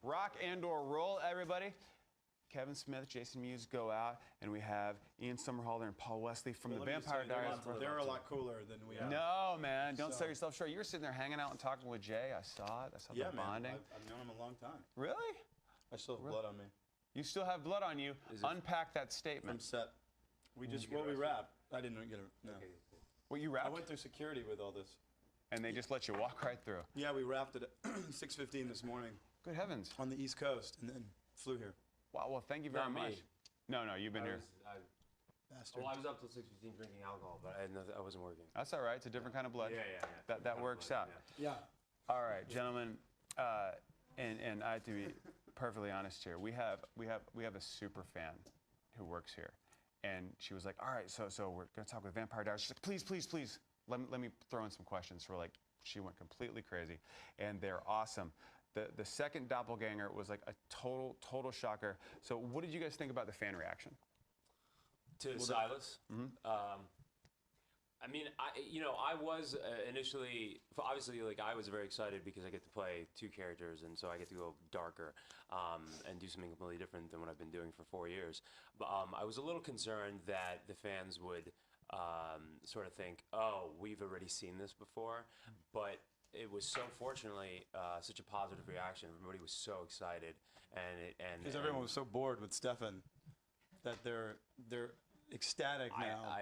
Rock and/or roll, everybody. Kevin Smith, Jason Mewes go out, and we have Ian Somerhalder and Paul Wesley from the Vampire Diaries. They're a lot cooler than we are. No, man, don't sell yourself short. You were sitting there hanging out and talking with Jay. I saw it. I saw the bonding. I've known him a long time. Really? I still have blood on me. You still have blood on you. Unpack that statement. From set. We wrapped. I didn't get it. No. Okay. Well, you wrapped? I went through security with all this. And they just let you walk right through? Yeah, we wrapped it at 6:15 this morning. Good heavens. On the East Coast, and then flew here. Wow, well, thank you very much. No, you've been here. Bastard. Well, I was up till 6:15 drinking alcohol, but I wasn't working. That's all right. It's a different kind of blood. Yeah. That works out. Yeah. All right, gentlemen, and I have to be perfectly honest here. We have a super fan who works here, and she was like, "All right, so we're gonna talk with Vampire Diaries." She's like, "Please, let me throw in some questions." So we're like, she went completely crazy, and they're awesome. The second doppelganger was like a total shocker. So what did you guys think about the fan reaction? To Silas? I mean, I was initially, obviously, like, I was very excited because I get to play two characters, and so I get to go darker and do something completely different than what I've been doing for 4 years. But I was a little concerned that the fans would sort of think, oh, we've already seen this before. But it was so fortunately such a positive reaction. Everybody was so excited, and because everyone was so bored with Stefan that they're ecstatic now.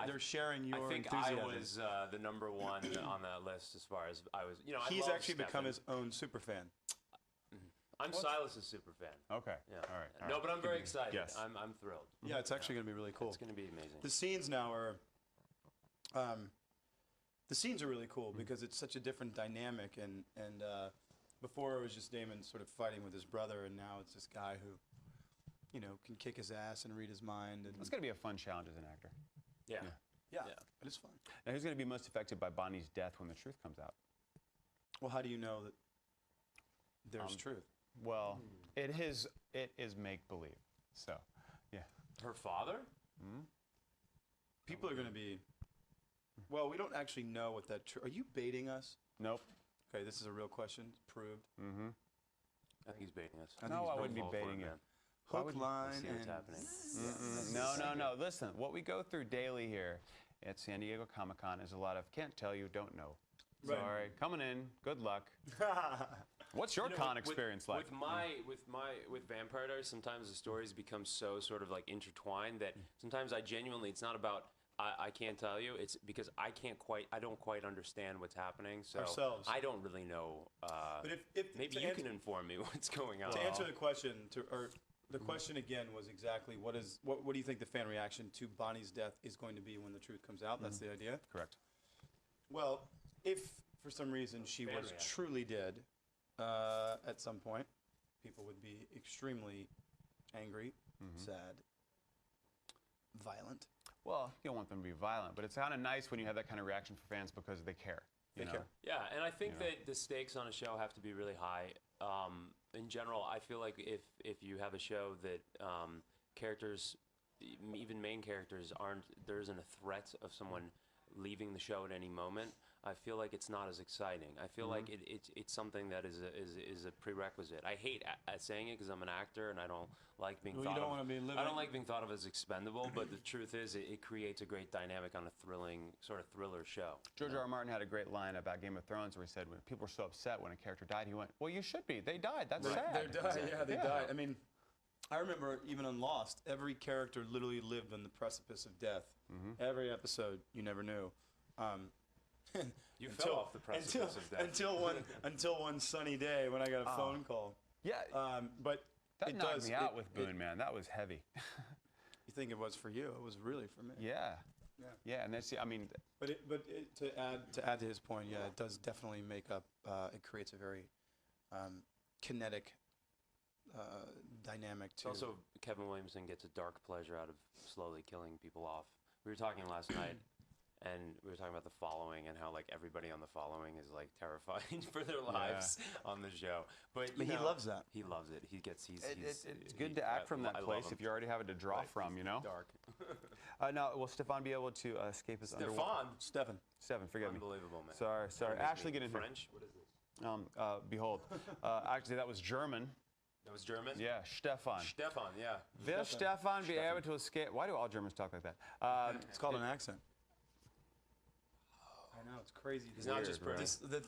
They're sharing your enthusiasm. I think I was the #1 on that list as far as I was. He's actually become his own super fan. I'm Silas's super fan. Okay. Yeah. All right. No, but I'm very excited. Yes. I'm thrilled. Yeah, it's actually going to be really cool. It's going to be amazing. The scenes now are. The scenes are really cool because it's such a different dynamic, and before it was just Damon sort of fighting with his brother, and now it's this guy who, can kick his ass and read his mind. And it's going to be a fun challenge as an actor. Yeah. It is fun. Now, who's going to be most affected by Bonnie's death when the truth comes out? Well, how do you know that there's truth? Well, it is make-believe, so, yeah. Her father? People are going to be... Well, we don't actually know what that... Are you baiting us? Nope. Okay, this is a real question. It's proved. I think he's baiting us. No, I wouldn't be baiting you. Hook, line, see what's happening. No. Listen, what we go through daily here at San Diego Comic-Con is a lot of can't tell you, don't know. Right. Sorry, coming in, good luck. What's your con experience like? With Vampire Diaries, sometimes the stories become so sort of like intertwined that sometimes I genuinely, it's not about I can't tell you. It's because I don't quite understand what's happening. So ourselves. I don't really know. But if maybe you can inform me what's going on. To answer the question, the question again was exactly what do you think the fan reaction to Bonnie's death is going to be when the truth comes out? That's the idea. Correct. Well, if for some reason she was truly dead at some point, people would be extremely angry, sad, violent. Well, you don't want them to be violent, but it's kind of nice when you have that kind of reaction for fans because they care. They care. Yeah, and I think that the stakes on a show have to be really high. In general, I feel like if you have a show that characters, even main characters, there isn't a threat of someone leaving the show at any moment, I feel like it's not as exciting. I feel like it's something that is a prerequisite. I hate saying it because I'm an actor and I don't like being thought of. I don't like being thought of as expendable, but the truth is it creates a great dynamic on a thrilling sort of thriller show. George R. R. Martin had a great line about Game of Thrones where he said when people were so upset when a character died, he went, "Well, you should be. They died. That's sad." They died. Yeah, they died. I mean, I remember even on Lost, every character literally lived on the precipice of death. Every episode, you never knew. You fell off the precipice of death. Until one sunny day when I got a phone call. Yeah. But that knocked me out with Boone, man. That was heavy. You think it was for you? It was really for me. Yeah. Yeah, and that's, I mean. But to add to his point, yeah, it does definitely make up. It creates a very kinetic dynamic too. Also, Kevin Williamson gets a dark pleasure out of slowly killing people off. We were talking last night. And we were talking about the following and how like everybody on the following is like terrifying for their lives on the show. But he loves that. He loves it. It's good to act from that place if you already have it to draw from, you know. Dark. Now, will Stefan be able to escape his underwater? Stefan, forgive me. Unbelievable, man. Sorry. Ashley, get in here. French? What is this? Behold. Actually, that was German. That was German? Yeah, Stefan. Stefan, yeah. Will Stefan be able to escape? Why do all Germans talk like that? It's called an accent. I know, it's crazy. He's not just British. The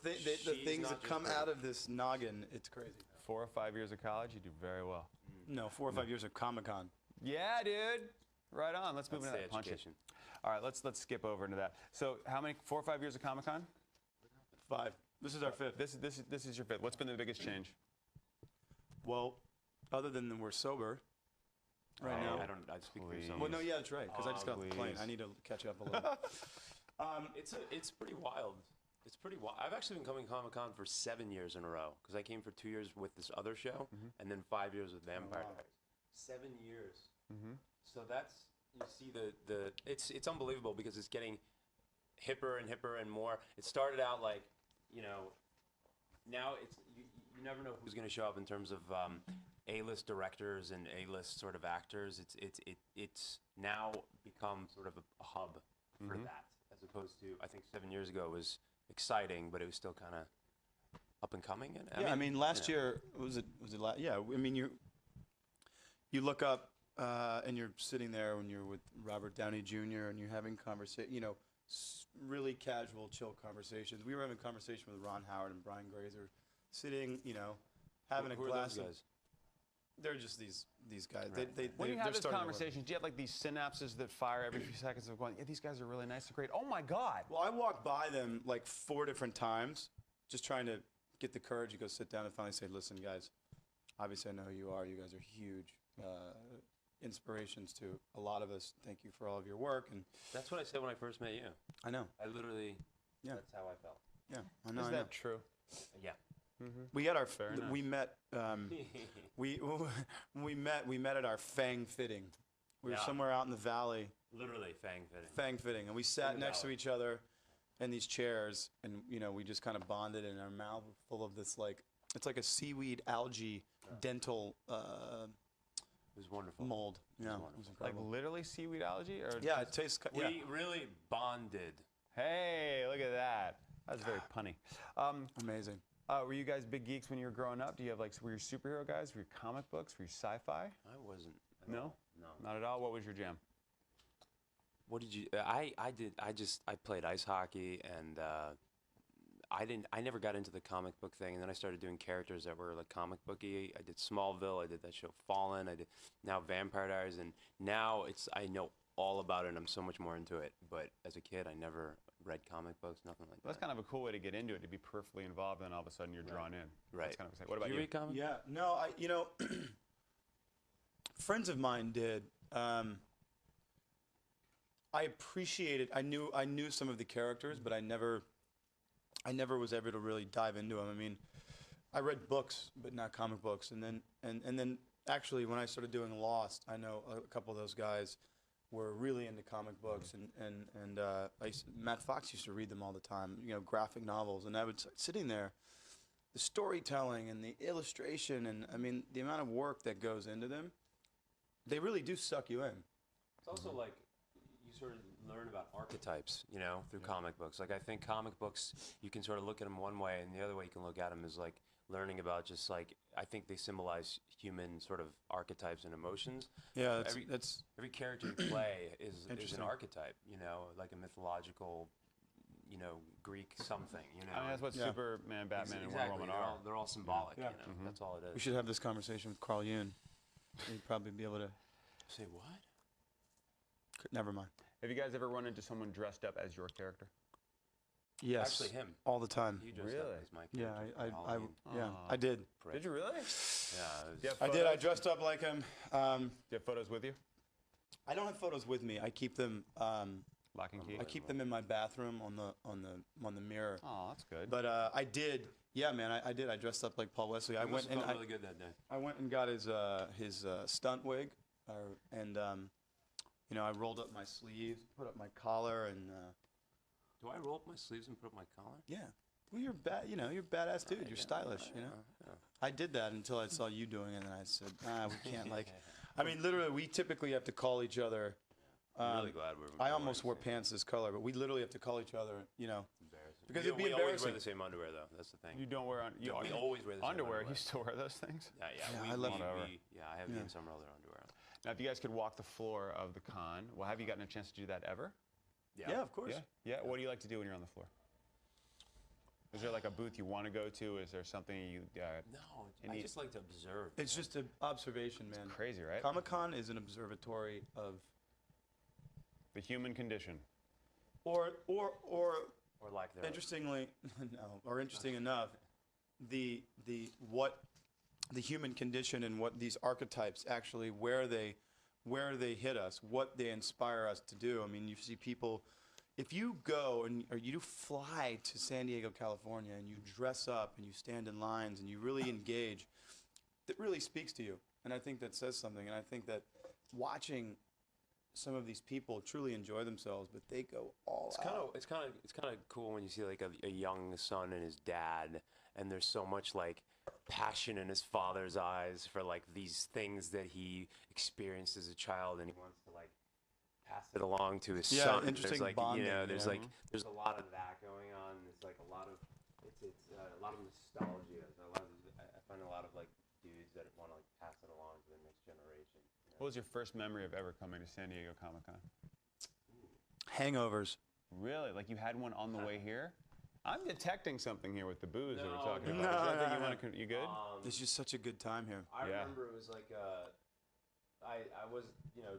things that come out of this noggin, it's crazy. 4 or 5 years of college, you do very well. No, 4 or 5 years of Comic-Con. Yeah, dude. Right on. Let's move into that punch. All right, let's skip over into that. So, how many? 4 or 5 years of Comic-Con? 5. This is our 5th. This is your 5th. What's been the biggest change? Well, other than we're sober right now. I speak for yourself. Well, no, yeah, that's right. Because I just got off the plane. I need to catch up a little. It's pretty wild. It's pretty wild. I've actually been coming Comic-Con for 7 years in a row because I came for 2 years with this other show and then 5 years with Vampire Diaries. 7 years. So that's, you see it's unbelievable because it's getting hipper and hipper and more. It started out like, now it's you never know who's going to show up in terms of A-list directors and A-list sort of actors. It's now become sort of a hub for that, as opposed to, I think 7 years ago it was exciting, but it was still kind of up and coming. And I mean, last year yeah. I mean, you look up and you're sitting there when you're with Robert Downey Jr. and you're having really casual, chill conversations. We were having a conversation with Ron Howard and Brian Grazer, sitting, having Who a glass. are those guys? They're just these guys. Right. When you have these conversations, do you have like these synapses that fire every few seconds of going, yeah, these guys are really nice and great. Oh my God. Well, I walked by them like 4 different times, just trying to get the courage to go sit down and finally say, listen, guys, obviously I know who you are. You guys are huge inspirations to a lot of us. Thank you for all of your work. And that's what I said when I first met you. I know. I literally, yeah. That's how I felt. Yeah, I know. Is that true? Yeah. We got our. Nice. We met. We met at our Fang fitting. We were somewhere out in the valley. Literally Fang fitting. Fang fitting, and we sat next to each other in these chairs, and we just kind of bonded, and our mouth full of this it's like a seaweed algae dental. It was wonderful. Mold. Yeah. It was incredible. Like literally seaweed algae? Or yeah, it tastes. We really bonded. Hey, look at that. That's very punny. Amazing. Were you guys big geeks when you were growing up? Do you have were you superhero guys? Were you comic books? Were you sci-fi? I wasn't. No? No. Not at all? What was your jam? What did you? I played ice hockey, and I never got into the comic book thing, and then I started doing characters that were like comic booky. I did Smallville, I did that show Fallen, I did now Vampire Diaries, and now I know all about it, and I'm so much more into it. But as a kid, I never read comic books, nothing like that. That's kind of a cool way to get into it, to be perfectly involved, and all of a sudden you're drawn in. Right. That's kind of exciting. What about you? Read comics? Yeah. No, friends of mine did. I appreciated. I knew some of the characters, but I never was able to really dive into them. I mean, I read books, but not comic books. And then actually, when I started doing Lost, I know a couple of those guys were really into comic books, and Matt Fox used to read them all the time. Graphic novels, and I would sitting there, the storytelling and the illustration, and I mean the amount of work that goes into them. They really do suck you in. It's also like you sort of learn about archetypes, through comic books. Like I think comic books, you can sort of look at them one way, and the other way you can look at them is like learning about just like, I think they symbolize human sort of archetypes and emotions. Yeah, every character you play is an archetype, like a mythological, Greek something, I mean, that's what Superman, Batman, and Wonder Woman are. They're all symbolic, That's all it is. We should have this conversation with Carl Jung. He'd probably be able to. Say what? Never mind. Have you guys ever run into someone dressed up as your character? Yes. Actually, him. All the time. You dressed up as my character. I did. Did you really? Yeah. I did. I dressed up like him. Do you have photos with you? I don't have photos with me. I keep them. Lock and key. I keep them in my bathroom on the mirror. Oh, that's good. But I did. Yeah, man, I did. I dressed up like Paul Wesley. I went and really good that day. I went and got his stunt wig, and I rolled up my sleeves, put up my collar, and. Do I roll up my sleeves and put up my collar? Yeah. Well, you're you're a badass dude. You're stylish, Yeah. I did that until I saw you doing it, and I said, we can't I mean, literally, we typically have to call each other. I'm really glad we're. I almost wore pants this color, but we literally have to call each other, Because it'd be we always embarrassing. wear the same underwear, though. That's the thing. You don't wear we always wear the same underwear. You still wear those things? Yeah, Yeah, yeah. I love I have the Somerhalder underwear on. Now, if you guys could walk the floor of the con, well, have you gotten a chance to do that ever? Yeah, of course. Yeah. What do you like to do when you're on the floor? Is there like a booth you want to go to? Is there something you? No, I just like to observe. It's just an observation, man. Crazy, right? Comic-Con is an observatory of The human condition. or lack thereof. interestingly, interesting enough, the human condition and what these archetypes actually where they hit us, what they inspire us to do. I mean, you see people. If you go or you fly to San Diego, California, and you dress up and you stand in lines and you really engage, that really speaks to you. And I think that says something. And I think that watching some of these people truly enjoy themselves, but they go all out. It's kind of cool when you see like a young son and his dad, and there's so much like passion in his father's eyes for like these things that he experienced as a child, and he wants to like pass it along to his son. Interesting there's like bonding, there's like there's a lot of that going on. There's like a lot of a lot of nostalgia. I find a lot of like dudes that want to like pass it along to the next generation. What was your first memory of ever coming to San Diego Comic-Con? Hangovers. Really? Like you had one on the way here? I'm detecting something here with the booze that we're No, talking no, about. Is that no, thing you good? It's just such a good time here. I Yeah. remember it was like I was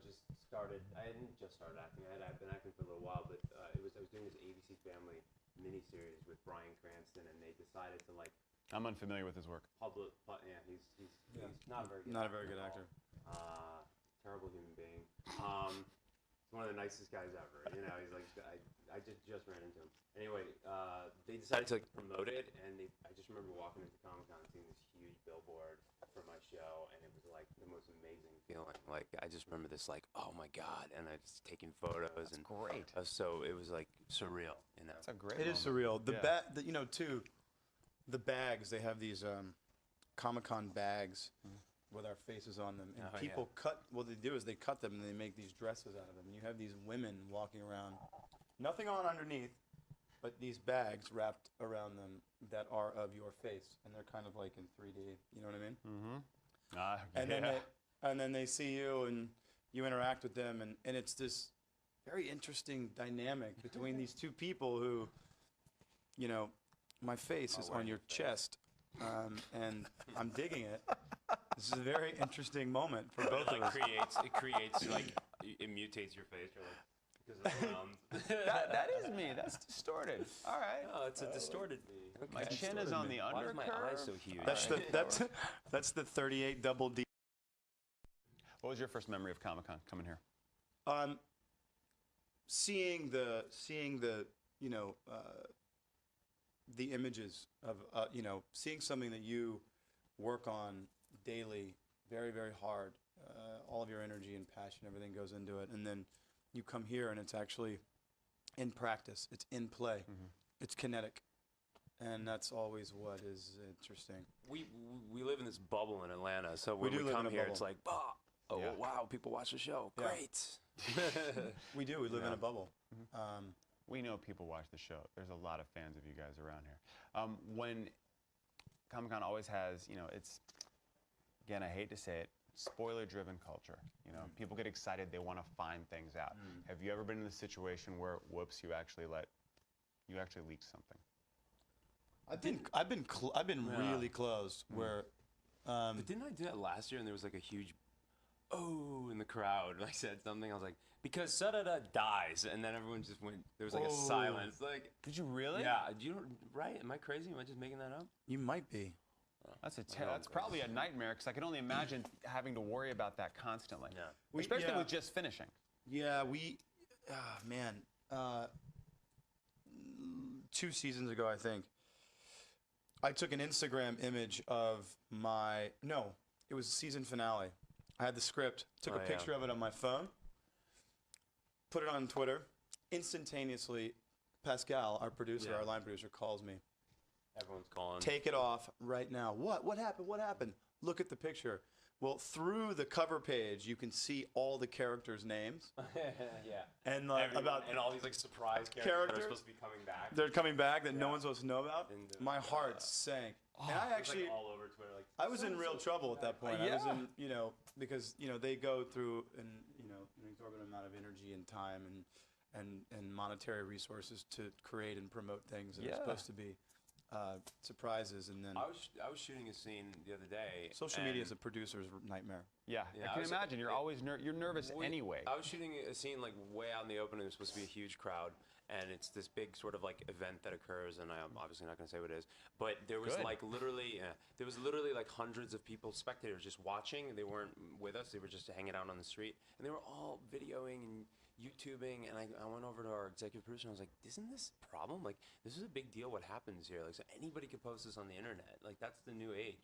just started. I hadn't just started acting. I'd been acting for a little while, but I was doing this ABC Family miniseries with Bryan Cranston, and they decided to like I'm unfamiliar with his work. Yeah, he's not a very good Not a very good actor. Terrible human being. He's one of the nicest guys ever. He's like I just ran into him. Anyway, they decided to like promote it, and I just remember walking into Comic-Con and seeing this huge billboard for my show, and it was like the most amazing feeling. Like I just remember this, like, oh my god, and I was taking photos. That's and great. So it was like surreal. That's a great. It is surreal. Too, the bags, they have these Comic-Con bags with our faces on them, and people what they do is they cut them and they make these dresses out of them. And you have these women walking around, nothing on underneath, but these bags wrapped around them that are of your face, and they're kind of like in 3D. You know what I mean? Mm-hmm. And then they see you and you interact with them, and it's this very interesting dynamic between these two people who, my face is on your chest, and I'm digging it. This is a very interesting moment for both of us. It creates like it mutates your face. You're like. Because that is me. That's distorted. All right. Oh, it's a distorted me. Okay. My chin is on the Why is undercurve. my eyes so huge? That's the 38 double D. What was your first memory of Comic-Con coming here? Seeing the the images of seeing something that you work on daily, very, very hard. All of your energy and passion, everything goes into it, and then you come here and it's actually in practice. It's in play. Mm-hmm. It's kinetic, and that's always what is interesting. We live in this bubble in Atlanta, so when we do live in come a here, bubble. it's like, oh Yeah. wow, people watch the show. Yeah. Great. We do. We live in a bubble. We know people watch the show. There's a lot of fans of you guys around here. When Comic-Con always has, it's, again, I hate to say it, spoiler-driven culture. People get excited. They want to find things out. Have you ever been in a situation where, whoops, you actually leaked something? I've been really close where. But didn't I do that last year? And there was like a huge, in the crowd. I said something. I was like, because Sarada dies, and then everyone just went. There was like a silence. Like, Did you really? yeah, right? Am I crazy? Am I just making that up? You might be. That's probably a nightmare because I can only imagine having to worry about that constantly. Yeah. Especially with just finishing. Yeah, 2 seasons ago, I think, I took an Instagram image of it was the season finale. I had the script, took a picture of it on my phone, put it on Twitter. Instantaneously, Pascal, our producer, our line producer, calls me. Everyone's calling. Take it off right now. What happened? Look at the picture. Well, through the cover page, you can see all the characters' names. Yeah. And And all these like surprise characters that are supposed to be coming back. They're coming back that no one's supposed to know about. And, My heart sank. And I It was, actually, like, all over Twitter. Like, I was in real trouble at that point. I was Yeah. in, because they go through an exorbitant amount of energy and time and monetary resources to create and promote things that are supposed to be surprises, and then I was shooting a scene the other day. social media is a producer's nightmare. Yeah, Yeah, I can imagine. You're always you're nervous anyway. I was shooting a scene like way out in the open. It was supposed to be a huge crowd, and it's this big sort of like event that occurs. And I'm obviously not going to say what it is, but there was Good. there was literally like hundreds of people, spectators, just watching. They weren't with us. They were just hanging out on the street, and they were all videoing and YouTubing. And I went over to our executive producer and I was like, "Isn't this a problem? Like, this is a big deal. What happens here? Like, so anybody could post this on the internet. Like, that's the new age."